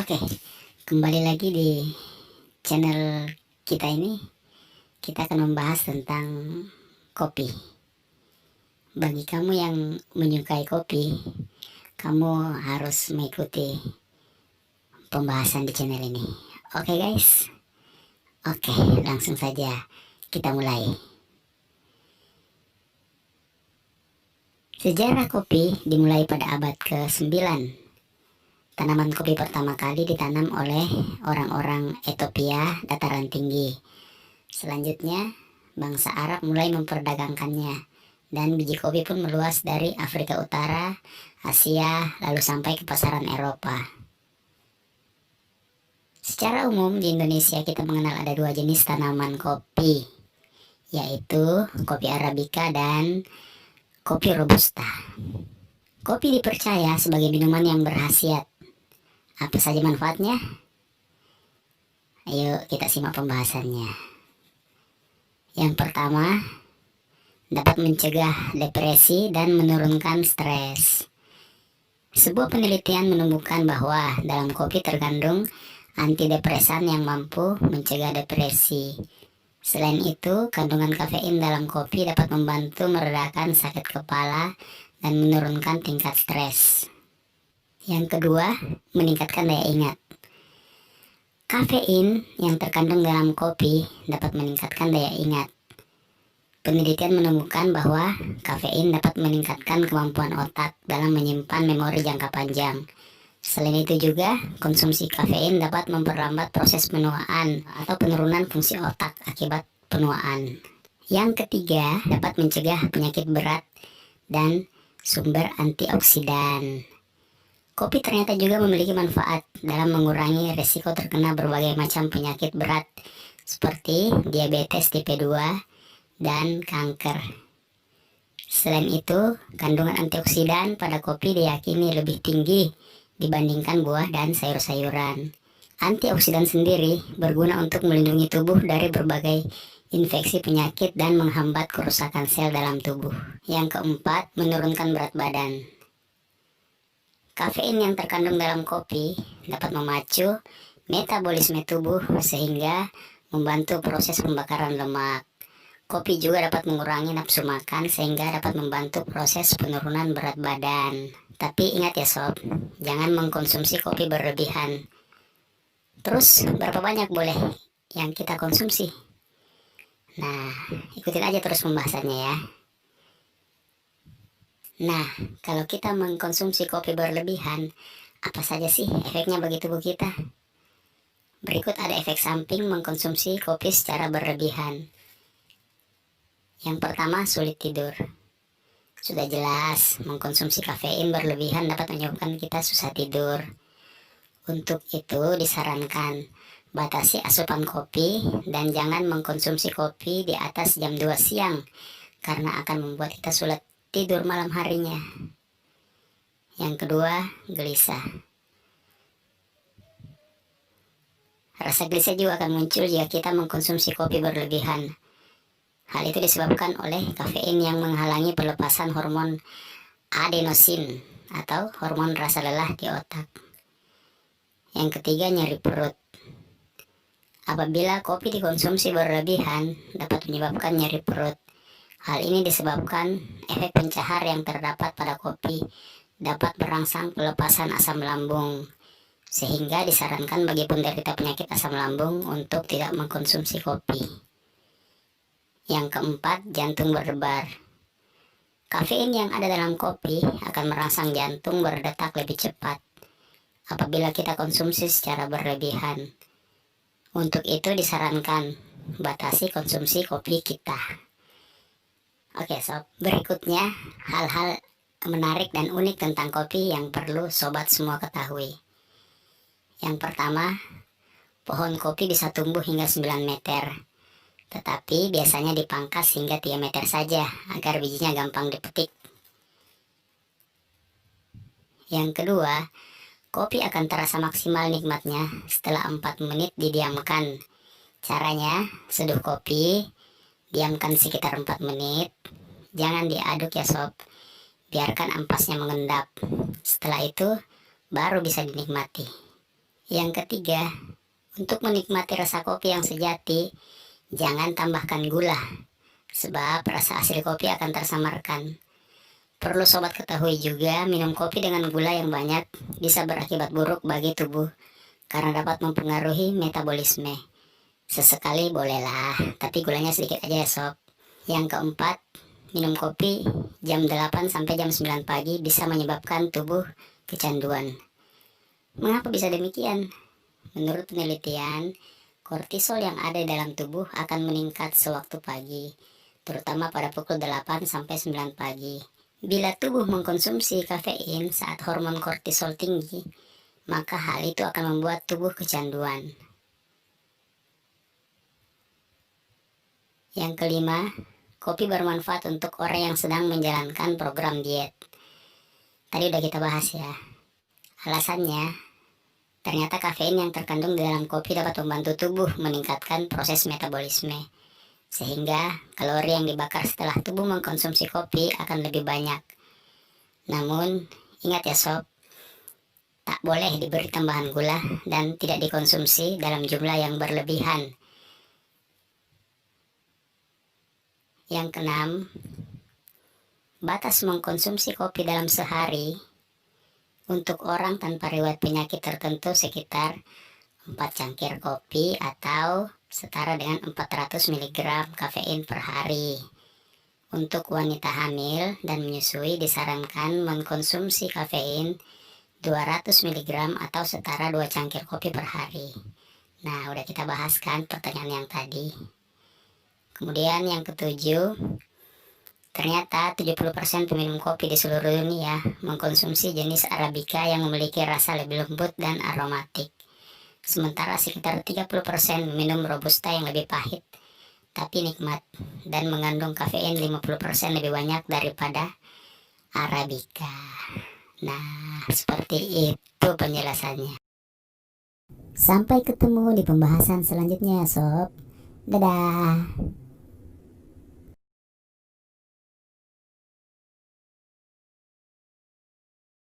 Oke, kembali lagi di channel kita ini. Kita akan membahas tentang kopi. Bagi kamu yang menyukai kopi, kamu harus mengikuti pembahasan di channel ini. Oke guys, oke, langsung saja kita mulai. Sejarah kopi dimulai pada abad ke-9. Tanaman kopi pertama kali ditanam oleh orang-orang Ethiopia dataran tinggi. Selanjutnya, bangsa Arab mulai memperdagangkannya, dan biji kopi pun meluas dari Afrika Utara, Asia, lalu sampai ke pasaran Eropa. Secara umum di Indonesia kita mengenal ada dua jenis tanaman kopi, yaitu kopi Arabica dan kopi Robusta. Kopi dipercaya sebagai minuman yang berkhasiat. Apa saja manfaatnya? Ayo kita simak pembahasannya. Yang pertama, dapat mencegah depresi dan menurunkan stres. Sebuah penelitian menemukan bahwa dalam kopi terkandung antidepresan yang mampu mencegah depresi. Selain itu, kandungan kafein dalam kopi dapat membantu meredakan sakit kepala dan menurunkan tingkat stres. Yang kedua, meningkatkan daya ingat. Kafein yang terkandung dalam kopi dapat meningkatkan daya ingat. Penelitian menemukan bahwa kafein dapat meningkatkan kemampuan otak dalam menyimpan memori jangka panjang. Selain itu juga, konsumsi kafein dapat memperlambat proses penuaan atau penurunan fungsi otak akibat penuaan. Yang ketiga, dapat mencegah penyakit berat dan sumber antioksidan. Kopi ternyata juga memiliki manfaat dalam mengurangi risiko terkena berbagai macam penyakit berat seperti diabetes tipe 2 dan kanker. Selain itu, kandungan antioksidan pada kopi diyakini lebih tinggi dibandingkan buah dan sayur-sayuran. Antioksidan sendiri berguna untuk melindungi tubuh dari berbagai infeksi penyakit dan menghambat kerusakan sel dalam tubuh. Yang keempat, menurunkan berat badan. Kafein yang terkandung dalam kopi dapat memacu metabolisme tubuh sehingga membantu proses pembakaran lemak. Kopi juga dapat mengurangi nafsu makan sehingga dapat membantu proses penurunan berat badan. Tapi ingat ya sob, jangan mengkonsumsi kopi berlebihan. Terus berapa banyak boleh yang kita konsumsi? Nah, ikutin aja terus pembahasannya ya. Nah, kalau kita mengkonsumsi kopi berlebihan, apa saja sih efeknya bagi tubuh kita? Berikut ada efek samping mengkonsumsi kopi secara berlebihan. Yang pertama, sulit tidur. Sudah jelas, mengkonsumsi kafein berlebihan dapat menyebabkan kita susah tidur. Untuk itu disarankan, batasi asupan kopi dan jangan mengkonsumsi kopi di atas jam 2 siang, karena akan membuat kita sulit tidur malam harinya. Yang kedua, gelisah. Rasa gelisah juga akan muncul jika kita mengkonsumsi kopi berlebihan. Hal itu disebabkan oleh kafein yang menghalangi pelepasan hormon adenosin atau hormon rasa lelah di otak. Yang ketiga, nyeri perut. Apabila kopi dikonsumsi berlebihan, dapat menyebabkan nyeri perut. Hal ini disebabkan efek pencahar yang terdapat pada kopi dapat merangsang pelepasan asam lambung, sehingga disarankan bagi penderita penyakit asam lambung untuk tidak mengkonsumsi kopi. Yang keempat, jantung berdebar. Kafein yang ada dalam kopi akan merangsang jantung berdetak lebih cepat apabila kita konsumsi secara berlebihan. Untuk itu disarankan batasi konsumsi kopi kita. Oke sob, berikutnya hal-hal menarik dan unik tentang kopi yang perlu sobat semua ketahui. Yang pertama, pohon kopi bisa tumbuh hingga 9 meter, tetapi biasanya dipangkas hingga 3 meter saja agar bijinya gampang dipetik. Yang kedua, kopi akan terasa maksimal nikmatnya setelah 4 menit didiamkan. Caranya, seduh kopi, diamkan sekitar 4 menit. Jangan diaduk ya sob, biarkan ampasnya mengendap. Setelah itu baru bisa dinikmati. Yang ketiga, untuk menikmati rasa kopi yang sejati, jangan tambahkan gula, sebab rasa asli kopi akan tersamarkan. Perlu sobat ketahui juga, minum kopi dengan gula yang banyak bisa berakibat buruk bagi tubuh, karena dapat mempengaruhi metabolisme. Sesekali bolehlah, tapi gulanya sedikit aja ya sob. Yang keempat, minum kopi jam 8 sampai jam 9 pagi bisa menyebabkan tubuh kecanduan. Mengapa bisa demikian? Menurut penelitian, kortisol yang ada di dalam tubuh akan meningkat sewaktu pagi, terutama pada pukul 8 sampai 9 pagi. Bila tubuh mengkonsumsi kafein saat hormon kortisol tinggi, maka hal itu akan membuat tubuh kecanduan. Yang kelima, kopi bermanfaat untuk orang yang sedang menjalankan program diet. Tadi udah kita bahas ya. Alasannya, ternyata kafein yang terkandung di dalam kopi dapat membantu tubuh meningkatkan proses metabolisme. Sehingga kalori yang dibakar setelah tubuh mengkonsumsi kopi akan lebih banyak. Namun, ingat ya sob, tak boleh diberi tambahan gula dan tidak dikonsumsi dalam jumlah yang berlebihan. Yang keenam, batas mengkonsumsi kopi dalam sehari untuk orang tanpa riwayat penyakit tertentu sekitar 4 cangkir kopi atau setara dengan 400 mg kafein per hari. Untuk wanita hamil dan menyusui disarankan mengkonsumsi kafein 200 mg atau setara 2 cangkir kopi per hari. Nah, udah kita bahas kan pertanyaan yang tadi. Kemudian yang ketujuh, ternyata 70% peminum kopi di seluruh dunia mengkonsumsi jenis Arabica yang memiliki rasa lebih lembut dan aromatik. Sementara sekitar 30% minum Robusta yang lebih pahit, tapi nikmat, dan mengandung kafein 50% lebih banyak daripada Arabica. Nah, seperti itu penjelasannya. Sampai ketemu di pembahasan selanjutnya, sob. Dadah.